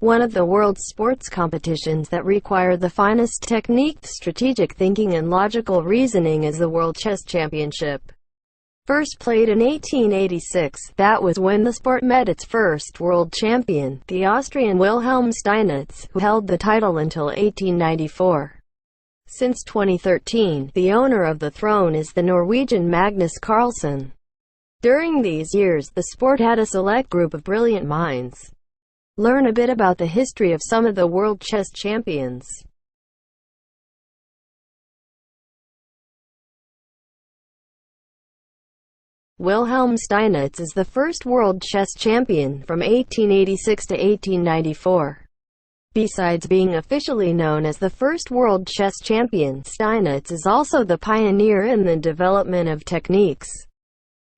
One of the world's sports competitions that require the finest technique, strategic thinking and logical reasoning is the World Chess Championship. First played in 1886, that was when the sport met its first world champion, the Austrian Wilhelm Steinitz, who held the title until 1894. Since 2013, the owner of the throne is the Norwegian Magnus Carlsen. During these years, the sport had a select group of brilliant minds. Learn a bit about the history of some of the world chess champions. Wilhelm Steinitz is the first world chess champion from 1886 to 1894. Besides being officially known as the first world chess champion, Steinitz is also the pioneer in the development of techniques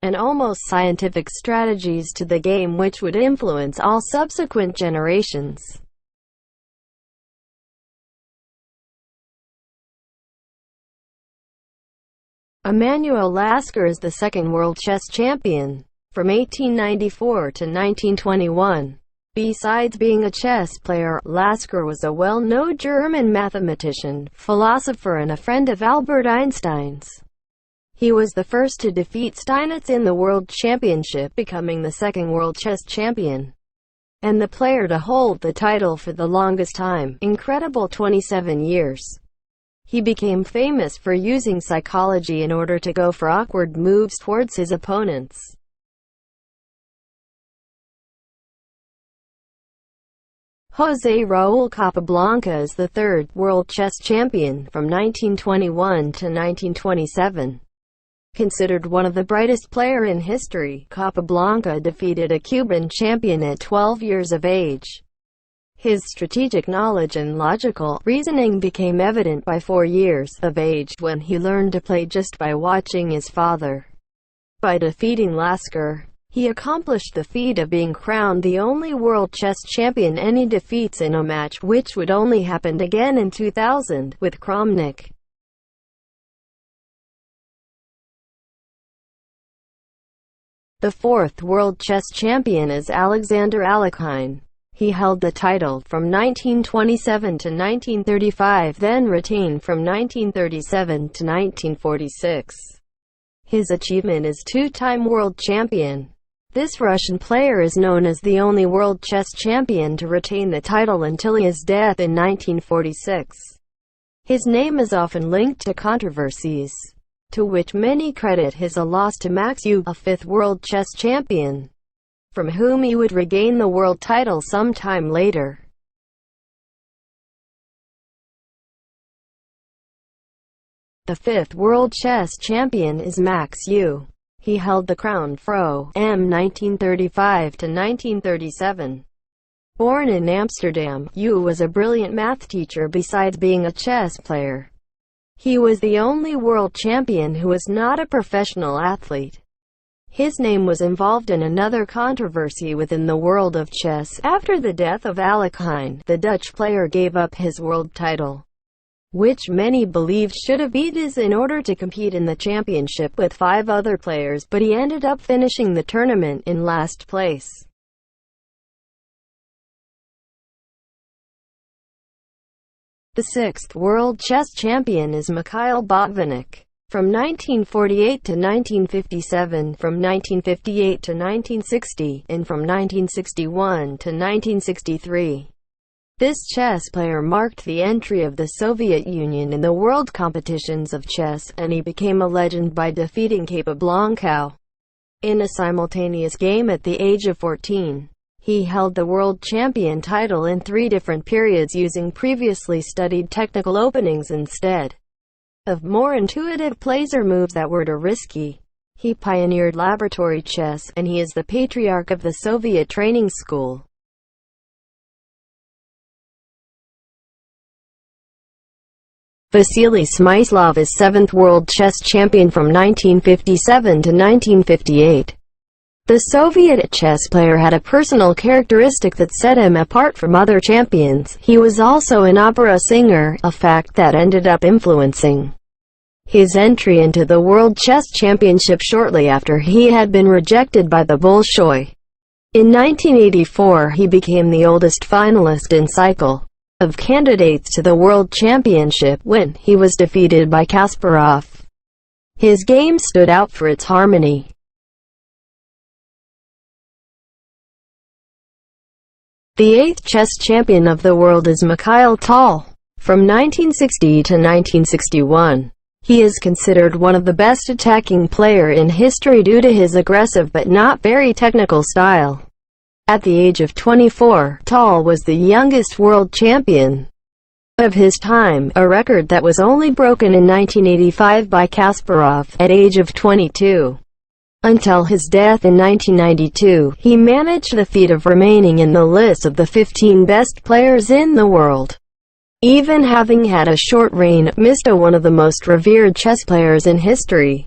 and almost scientific strategies to the game which would influence all subsequent generations. Emmanuel Lasker is the second world chess champion, from 1894 to 1921. Besides being a chess player, Lasker was a well-known German mathematician, philosopher and a friend of Albert Einstein's. He was the first to defeat Steinitz in the World Championship, becoming the second world chess champion, and the player to hold the title for the longest time, incredible 27 years. He became famous for using psychology in order to go for awkward moves towards his opponents. José Raul Capablanca is the third world chess champion, from 1921 to 1927. Considered one of the brightest players in history, Capablanca defeated a Cuban champion at 12 years of age. His strategic knowledge and logical reasoning became evident by 4 years of age, when he learned to play just by watching his father. By defeating Lasker, he accomplished the feat of being crowned the only world chess champion any defeats in a match, which would only happen again in 2000, with Kramnik. The fourth world chess champion is Alexander Alekhine. He held the title from 1927 to 1935, then retained from 1937 to 1946. His achievement is two-time world champion. This Russian player is known as the only world chess champion to retain the title until his death in 1946. His name is often linked to controversies, to which many credit his loss to Max Euwe, a fifth world chess champion, from whom he would regain the world title some time later. The fifth world chess champion is Max Euwe. He held the crown from 1935 to 1937. Born in Amsterdam, Euwe was a brilliant math teacher besides being a chess player. He was the only world champion who was not a professional athlete. His name was involved in another controversy within the world of chess. After the death of Alekhine, the Dutch player gave up his world title, which many believed should have been his, in order to compete in the championship with 5 other players, but he ended up finishing the tournament in last place. The sixth world chess champion is Mikhail Botvinnik. From 1948 to 1957, from 1958 to 1960, and from 1961 to 1963. This chess player marked the entry of the Soviet Union in the world competitions of chess, and he became a legend by defeating Capablanca in a simultaneous game at the age of 14. He held the world champion title in 3 different periods using previously studied technical openings instead of more intuitive plays or moves that were too risky. He pioneered laboratory chess, and he is the patriarch of the Soviet training school. Vasily Smyslov is 7th world chess champion from 1957 to 1958. The Soviet chess player had a personal characteristic that set him apart from other champions. He was also an opera singer, a fact that ended up influencing his entry into the World Chess Championship shortly after he had been rejected by the Bolshoi. In 1984 he became the oldest finalist in cycle of candidates to the World Championship when he was defeated by Kasparov. His game stood out for its harmony. The 8th chess champion of the world is Mikhail Tall. From 1960 to 1961, he is considered one of the best attacking player in history due to his aggressive but not very technical style. At the age of 24, Tall was the youngest world champion of his time, a record that was only broken in 1985 by Kasparov at age of 22. Until his death in 1992, he managed the feat of remaining in the list of the 15 best players in the world. Even having had a short reign, Mr. one of the most revered chess players in history.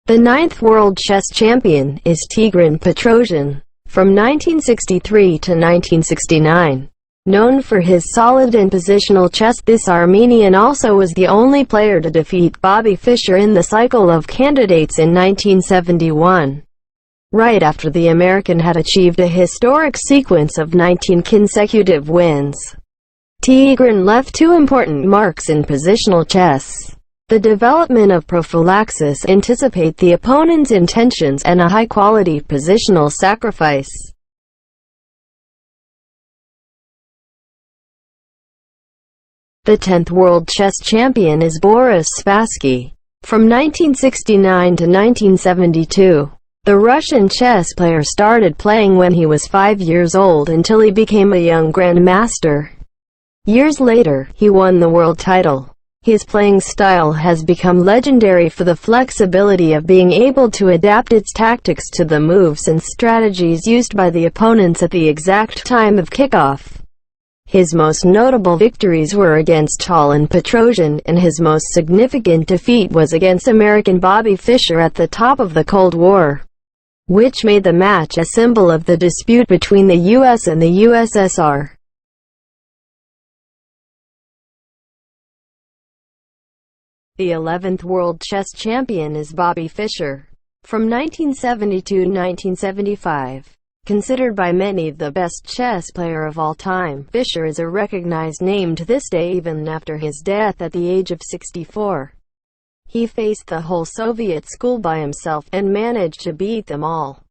The 9th world chess champion is Tigran Petrossian. From 1963 to 1969. Known for his solid and positional chess, this Armenian also was the only player to defeat Bobby Fischer in the cycle of candidates in 1971. Right after the American had achieved a historic sequence of 19 consecutive wins, Tigran left two important marks in positional chess: the development of prophylaxis, anticipate the opponent's intentions, and a high-quality positional sacrifice. The 10th world chess champion is Boris Spassky. From 1969 to 1972, the Russian chess player started playing when he was 5 years old until he became a young Grandmaster. Years later, he won the world title. His playing style has become legendary for the flexibility of being able to adapt its tactics to the moves and strategies used by the opponents at the exact time of kickoff. His most notable victories were against Tall and Petrossian, and his most significant defeat was against American Bobby Fischer at the top of the Cold War, which made the match a symbol of the dispute between the US and the USSR. The 11th world chess champion is Bobby Fischer. From 1972 to 1975. Considered by many the best chess player of all time, Fischer is a recognized name to this day even after his death at the age of 64. He faced the whole Soviet school by himself, and managed to beat them all.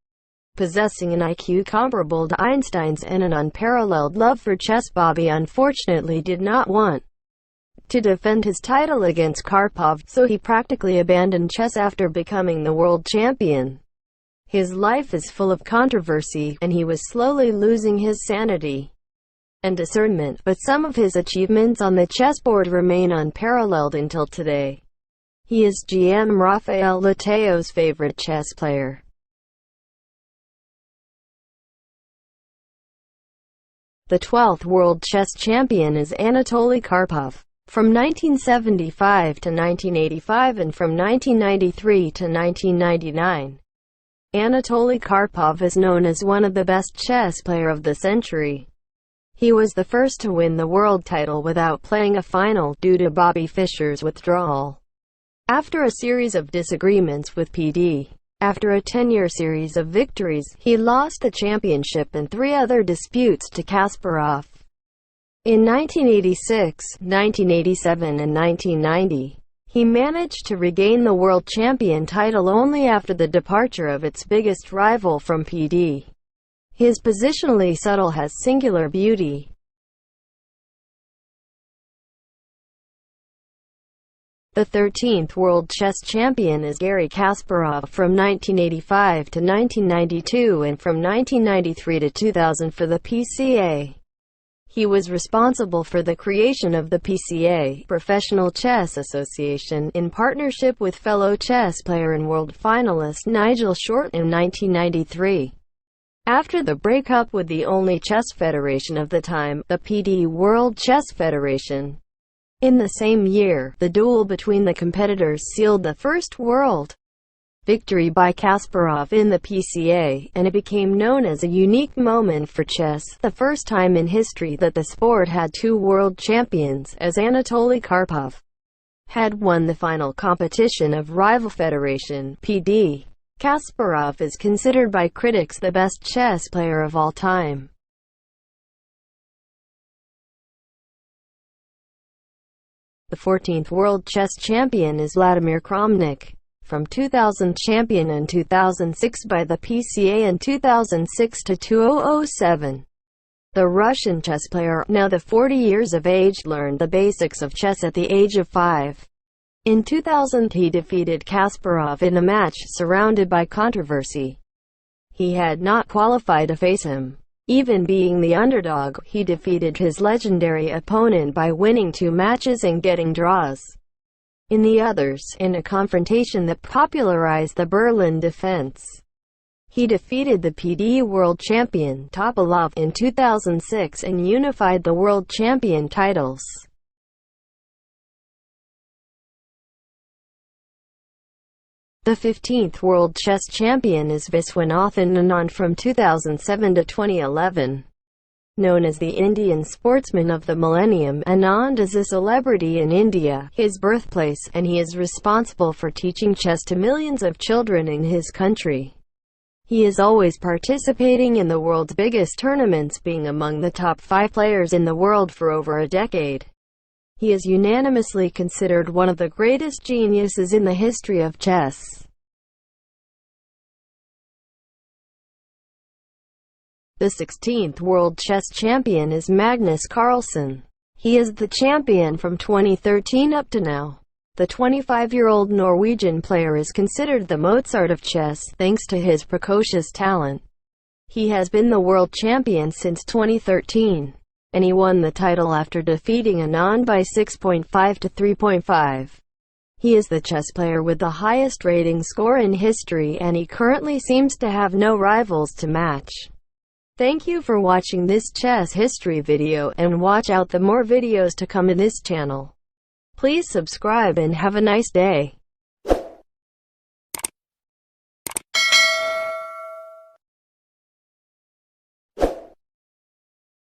Possessing an IQ comparable to Einstein's and an unparalleled love for chess, Bobby unfortunately did not want to defend his title against Karpov, so he practically abandoned chess after becoming the world champion. His life is full of controversy, and he was slowly losing his sanity and discernment, but some of his achievements on the chessboard remain unparalleled until today. He is GM Rafael Leteo's favorite chess player. The 12th world chess champion is Anatoly Karpov. From 1975 to 1985 and from 1993 to 1999. Anatoly Karpov is known as one of the best chess player of the century. He was the first to win the world title without playing a final, due to Bobby Fischer's withdrawal. After a series of disagreements with PD, after a 10-year series of victories, he lost the championship and 3 other disputes to Kasparov. In 1986, 1987 and 1990, he managed to regain the world champion title only after the departure of its biggest rival from PD. His positionally subtle has singular beauty. The 13th world chess champion is Garry Kasparov. From 1985 to 1992 and from 1993 to 2000 for the PCA. He was responsible for the creation of the PCA, Professional Chess Association, in partnership with fellow chess player and world finalist Nigel Short in 1993. After the breakup with the only chess federation of the time, the PD World Chess Federation. In the same year, the duel between the competitors sealed the first world victory by Kasparov in the PCA, and it became known as a unique moment for chess, the first time in history that the sport had 2 world champions, as Anatoly Karpov had won the final competition of rival federation, PD. Kasparov is considered by critics the best chess player of all time. The 14th world chess champion is Vladimir Kramnik, from 2000 champion in 2006 by the PCA and 2006 to 2007. The Russian chess player, now 40 years of age, learned the basics of chess at the age of 5. In 2000 he defeated Kasparov in a match surrounded by controversy. He had not qualified to face him. Even being the underdog, he defeated his legendary opponent by winning 2 matches and getting draws in the others, in a confrontation that popularized the Berlin defense. He defeated the PD world champion Topalov in 2006 and unified the world champion titles. The 15th world chess champion is Viswanathan Anand from 2007 to 2011. Known as the Indian sportsman of the millennium, Anand is a celebrity in India, his birthplace, and he is responsible for teaching chess to millions of children in his country. He is always participating in the world's biggest tournaments, being among the top 5 players in the world for over a decade. He is unanimously considered one of the greatest geniuses in the history of chess. The 16th world chess champion is Magnus Carlsen. He is the champion from 2013 up to now. The 25-year-old Norwegian player is considered the Mozart of chess, thanks to his precocious talent. He has been the world champion since 2013. And he won the title after defeating Anand by 6.5 to 3.5. He is the chess player with the highest rating score in history, and he currently seems to have no rivals to match. Thank you for watching this chess history video, and watch out the more videos to come in this channel. Please subscribe and have a nice day.